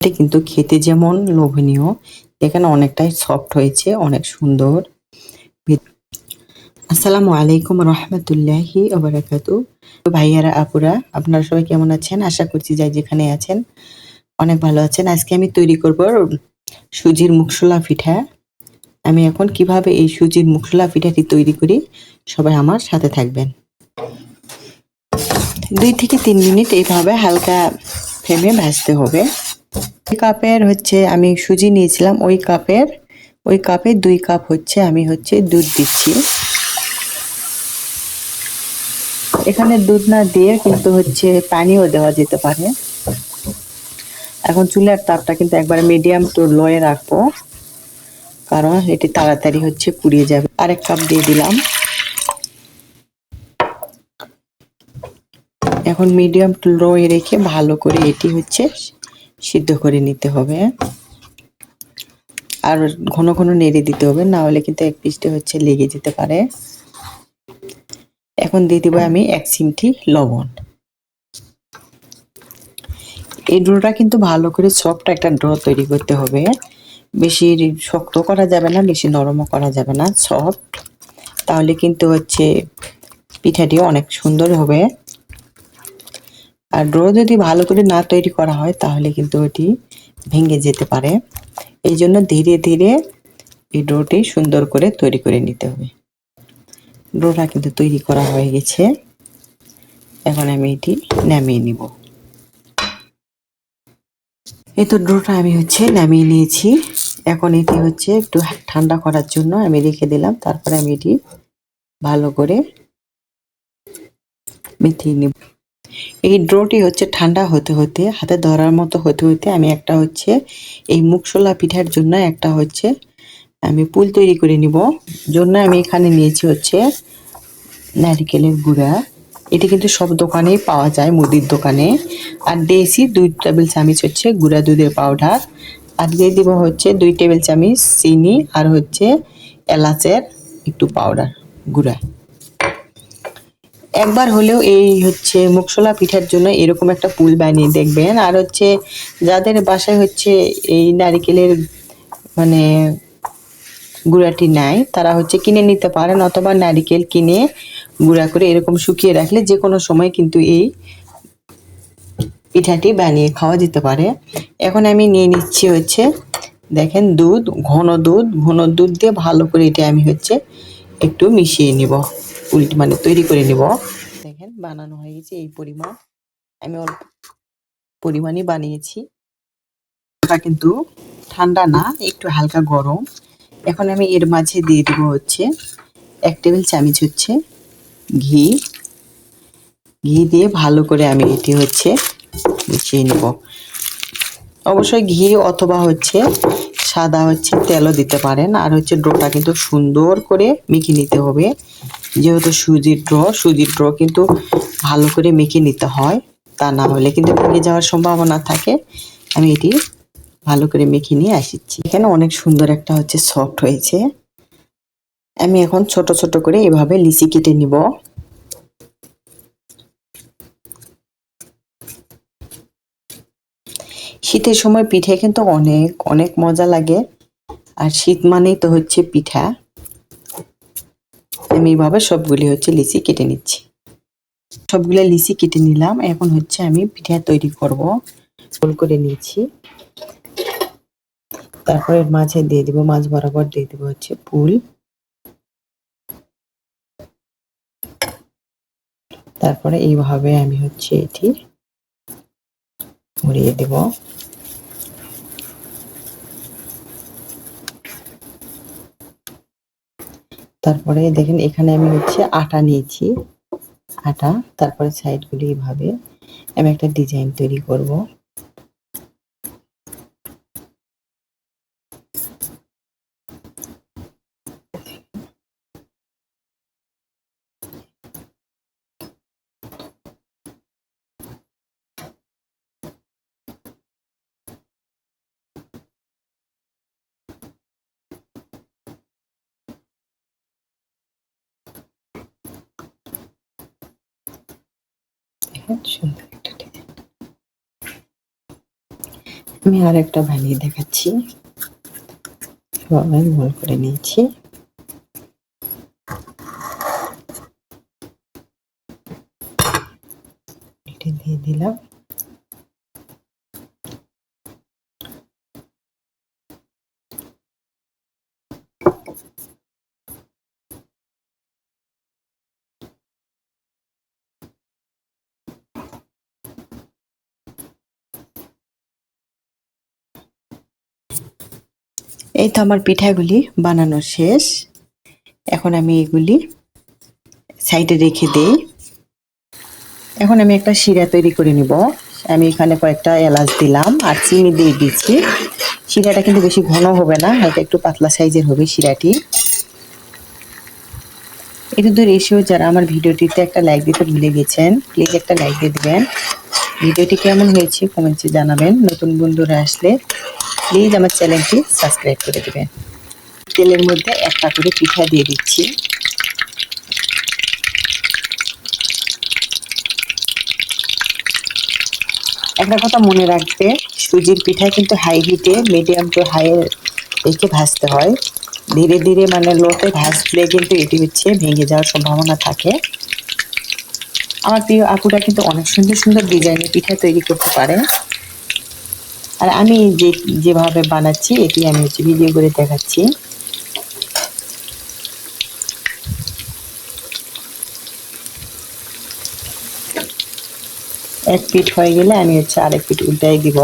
এটা কিন্তু খেতে যেমন লোভনীয়, এখানে অনেকটাই সফট হয়েছে, অনেক সুন্দর। আসসালামু আলাইকুম রহমতুল্লাহি ওবারাকাতু। ভাইয়ারা আপুরা, আপনারা সবাই কেমন আছেন? আশা করছি যাই যেখানে আছেন অনেক ভালো আছেন। আজকে আমি তৈরি করব সুজির মুগশোলা পিঠা। আমি এখন কিভাবে এই সুজির মুগশোলা পিঠাটি তৈরি করি, সবাই আমার সাথে থাকবেন। 2 থেকে 3 মিনিট এইভাবে হালকা ফ্লেমে ভাজতে হবে। কাপের আমি সুজি নিয়েছিলাম, ওই কাপে 2 কাপ আমি দুধ দিচ্ছি। এখানে দুধ না দিয়ে কিন্তু পানিও দেওয়া যেতে পারে। এখন চুলার তাপটা কিন্তু একবারে মিডিয়াম টু লোয়ে রাখবো, কারণ এটি তাড়াতাড়ি পুড়িয়ে যাবে। আরেক কাপ দিয়ে দিলাম। এখন মিডিয়াম টু লোয়ে রেখে ভালো করে এটি সিদ্ধ করে নিতে হবে। আর ঘন ঘন নেড়ে দিতে হবে, না হলে কিন্তু এক পিঠে লেগে যেতে পারে। এখন দিয়ে দিব আমি 1 চিমটি লবণ। এই ডোটা কিন্তু ভালো করে সফট একটা ডো তৈরি করতে হবে। বেশি শক্ত করা যাবে না, বেশি নরমও করা যাবে না, সফট। তাহলে কিন্তু পিঠাটি অনেক সুন্দর হবে। আর ডো যদি ভালো করে না তৈরি করা হয় তাহলে কিন্তু ওটি ভেঙে যেতে পারে। এই জন্য ধীরে ধীরে এই ডোটি সুন্দর করে তৈরি করে নিতে হবে। ডোটা কিন্তু তৈরি করা হয়ে গেছে। এখন আমি এটি নামিয়ে নিব। এই তো ডোটা আমি নামিয়ে নিয়েছি। এখন এটি একটু ঠান্ডা করার জন্য আমি রেখে দিলাম। তারপরে আমি এটি ভালো করে মিশিয়ে নিব। এই ডোটি ঠান্ডা হতে হতে, হাতে ধরার মতো হতে হতে আমি একটা এই মুগশোলা পিঠার জন্য একটা আমি পুল তৈরি করে নিব। জন্য আমি এখানে নিয়েছি নারকেলের গুঁড়া। এটি কিন্তু সব দোকানেই পাওয়া যায়, মুদির দোকানে। আর দিয়েছি 2 টেবিল চামচ গুঁড়া দুধের পাউডার। আর দিয়ে দিব 2 টেবিল চামচ চিনি, আর এলাচের একটু পাউডার গুঁড়া। একবার হলেও এই মুগশোলা পিঠার জন্য এরকম একটা পুল বানিয়ে দেখবেন। আর যাদের বাসায় এই নারকেলের মানে গুঁড়াটি নাই, তারা কিনে নিতে পারেন, অথবা নারকেল কিনে গুঁড়া করে এরকম শুকিয়ে রাখলে যে কোনো সময় কিন্তু এই পিঠাটি বানিয়ে খাওয়া যেতে পারে। এখন আমি নিয়ে নিচ্ছি দেখেন দুধ, ঘন দুধ দিয়ে ভালো করে এটা আমি একটু মিশিয়ে নিব, মানে তৈরি করে নিব। দেখেন বানানো হয়ে গেছে এই পরিমাণ। আমি অল্প পরিমাণই বানিয়েছি। এটা কিন্তু ঠান্ডা না, একটু হালকা গরম। এখন আমি এর মাঝে দিয়ে দিব 1 টেবিল চামচ ঘি। ঘি দিয়ে ভালো করে আমি এটি মিশিয়ে নিব। অবশ্যই ঘি অথবা সাদা তেলও দিতে পারেন। আর ডোটা কিন্তু সুন্দর করে মেখে নিতে হবে, যেহেতু সুজির ডো কিন্তু ভালো করে মেখে নিতে হয়, তা না হলে কিন্তু ভেঙে যাওয়ার সম্ভাবনা থাকে। আমি এটি ভালো করে মেখে নিয়ে আসছি। এখানে অনেক সুন্দর একটা সফট হয়েছে। আমি এখন ছোট ছোট করে এভাবে লিচি কেটে নিব। শীতের সময় পিঠে কিন্তু অনেক অনেক মজা লাগে। আর শীত মানেই তো পিঠা। আমি এইভাবে সবগুলি লিচি কেটে নিচ্ছি। সবগুলো লিচি কেটে নিলাম। এখন আমি পিঠা তৈরি করব। গোল করে নিয়েছি। তারপরে মাঝে দিয়ে দিব, মাছ বরাবর দিয়ে দিব পুল। তারপরে এইভাবে আমি এটি মুড়িয়ে দেব। তারপরে দেখেন এখানে আমি আটা নিয়েছি। আটা, তারপরে সাইডগুলি এইভাবে আমি একটা ডিজাইন তৈরি করব। সুন্দর একটা ডিজাইন। আমি আর একটা বানিয়ে দেখাচ্ছি। এভাবে গোল করে নিয়েছি। এটা দিয়ে দিলাম। এই তো আমার পিঠাগুলি বানানো শেষ। এখন আমি এগুলি সাইডে রেখে দেই। এখন আমি একটা শিরা তৈরি করে নিব। আমি এখানে কয়েকটা এলাচ দিলাম আর চিনি দিয়ে দিচ্ছি। শিরাটা কিন্তু বেশি ঘন হবে না, হালকা একটু পাতলা সাইজের হবে শিরাটি। এটা তো এসেও যারা আমার ভিডিওটিতে একটা লাইক দিতে ভুলে গেছেন, প্লিজ একটা লাইক দিয়ে দিবেন। ভিডিওটি কেমন হয়েছে কমেন্টে জানাবেন। নতুন বন্ধুরা আসলে প্লিজ আমার চ্যানেলটি সাবস্ক্রাইব করে দিবেন। তেলের মধ্যে একটা করে পিঠা দিয়ে দিচ্ছি। একটা কথা মনে রাখবে, সুজির পিঠায় কিন্তু হাই হিটে মিডিয়াম টু হাই রেখে ভাজতে হয়। ধীরে ধীরে মানে লোতে ভাজলে কিন্তু এটি হচ্ছে ভেঙে যাওয়ার সম্ভাবনা থাকে। আমার প্রিয় আপুরা কিন্তু অনেক সুন্দর সুন্দর ডিজাইনের পিঠা তৈরি করতে পারে। আর আমি যেভাবে বানাচ্ছি এটি আমি হচ্ছে ভিডিও করে দেখাচ্ছি। এক পিঠ হয়ে গেলে আমি হচ্ছে আরেক পিঠ উল্টাই দিব।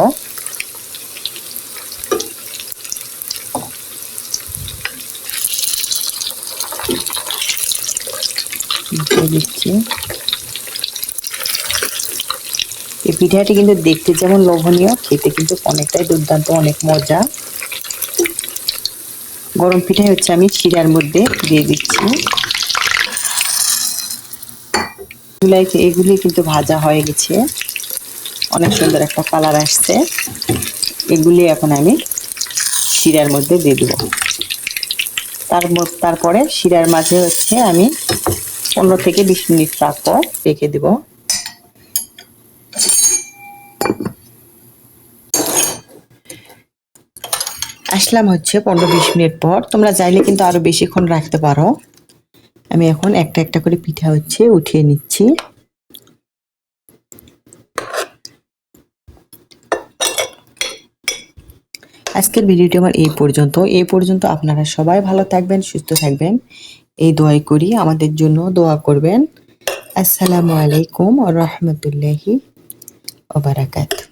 দিচ্ছি। এই পিঠাটি কিন্তু দেখতে যেমন লোভনীয়, খেতে কিন্তু অনেকটাই দুর্দান্ত, অনেক মজা। গরম পিঠাই হচ্ছে আমি শিরার মধ্যে দিয়ে দিচ্ছি। এগুলি কিন্তু ভাজা হয়ে গেছে, অনেক সুন্দর একটা কালার আসছে। এগুলি এখন আমি শিরার মধ্যে দিয়ে দেব। তারপরে শিরার মাঝে হচ্ছে আমি 15 থেকে 20 মিনিট রাখবো, রেখে দেব। আসলাম হচ্ছে 15-20 মিনিট পর। তোমরা চাইলে কিন্তু আরো বেশিক্ষণ রাখতে পারো। আমি এখন একটা একটা করে পিঠা হচ্ছে উঠিয়ে নিচ্ছি। আজকের ভিডিওটি আমার এই পর্যন্ত আপনারা সবাই ভালো থাকবেন, সুস্থ থাকবেন, এই দোয়াই করি। আমাদের জন্য দোয়া করবেন। আসসালামু আলাইকুম ওয়া রাহমাতুল্লাহি ওয়া বারাকাতুহু।